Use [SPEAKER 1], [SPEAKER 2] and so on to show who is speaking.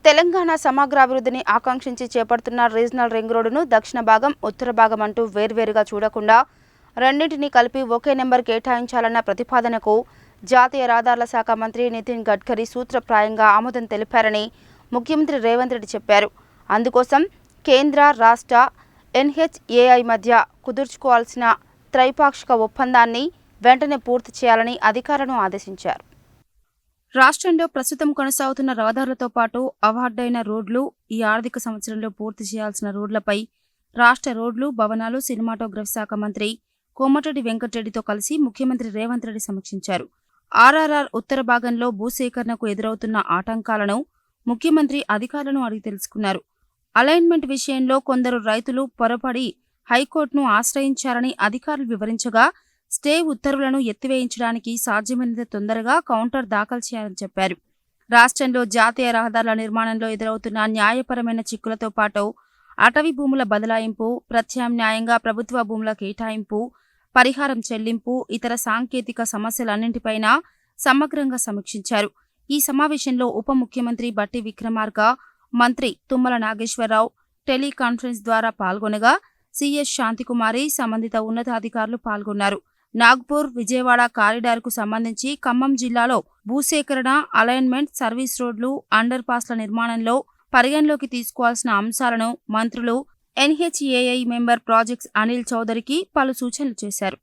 [SPEAKER 1] తెలంగాణ సమగ్రాభివృద్ధిని ఆకాంక్షించి చేపడుతున్న regional ring రోడ్డును దక్షిణ భాగం, ఉత్తర భాగం అంటూ వేర్వేరుగా చూడకుండా రెండింటిని కలిపి ఒకే నెంబర్ కేటాయించాలన్న ప్రతిపాదనకు జాతీయ రహదారుల శాఖ మంత్రి నితిన్ గడ్కరీ సూత్రప్రాయంగా ఆమోదం తెలిపారని ముఖ్యమంత్రి రేవంత్ రెడ్డి చెప్పారు. అందుకోసం కేంద్ర, రాష్ట్ర, ఎన్హెచ్ఏఐ మధ్య కుదుర్చుకోవాల్సిన త్రైపాక్షిక ఒప్పందాన్ని వెంటనే పూర్తి చేయాలని అధికారులను ఆదేశించారు. రాష్ట్రంలో ప్రస్తుతం కొనసాగుతున్న రహదారులతో పాటు అవార్డైన రోడ్లు, ఈ ఆర్థిక సంవత్సరంలో పూర్తి చేయాల్సిన రోడ్లపై రాష్ట్ర రోడ్లు, భవనాలు, సినిమాటోగ్రఫీ శాఖ మంత్రి కోమటిరెడ్డి వెంకటరెడ్డితో కలిసి ముఖ్యమంత్రి రేవంత్ రెడ్డి సమీక్షించారు. ఆర్ఆర్ఆర్ ఉత్తర భాగంలో భూసేకరణకు ఎదురవుతున్న ఆటంకాలను ముఖ్యమంత్రి అధికారులను అడిగి తెలుసుకున్నారు. అలైన్మెంట్ విషయంలో కొందరు రైతులు పొరపడి హైకోర్టును ఆశ్రయించారని అధికారులు వివరించగా, స్టే ఉత్తర్వులను ఎత్తివేయించడానికి సాధ్యమైనంత తొందరగా కౌంటర్ దాఖలు చేయాలని చెప్పారు. రాష్ట్రంలో జాతీయ రహదారుల నిర్మాణంలో ఎదురవుతున్న న్యాయపరమైన చిక్కులతో పాటు అటవీ భూముల బదలాయింపు, ప్రత్యామ్నాయంగా ప్రభుత్వ భూముల కేటాయింపు, పరిహారం చెల్లింపు, ఇతర సాంకేతిక సమస్యలన్నింటిపైనా సమగ్రంగా సమీక్షించారు. ఈ సమావేశంలో ఉప ముఖ్యమంత్రి బట్టి విక్రమార్క, మంత్రి తుమ్మల నాగేశ్వరరావు టెలికాన్ఫరెన్స్ ద్వారా పాల్గొనగా సిఎస్ శాంతికుమారి, సంబంధిత ఉన్నతాధికారులు పాల్గొన్నారు. నాగ్పూర్, విజయవాడ కారిడార్కు సంబంధించి ఖమ్మం జిల్లాలో భూసేకరణ, అలైన్మెంట్, సర్వీస్ రోడ్లు, అండర్ పాస్ల నిర్మాణంలో పరిగణలోకి తీసుకోవాల్సిన అంశాలను మంత్రులు ఎన్హెచ్ఏఐ మెంబర్ ప్రాజెక్ట్స్ అనిల్ చౌదరికి పలు సూచనలు చేశారు.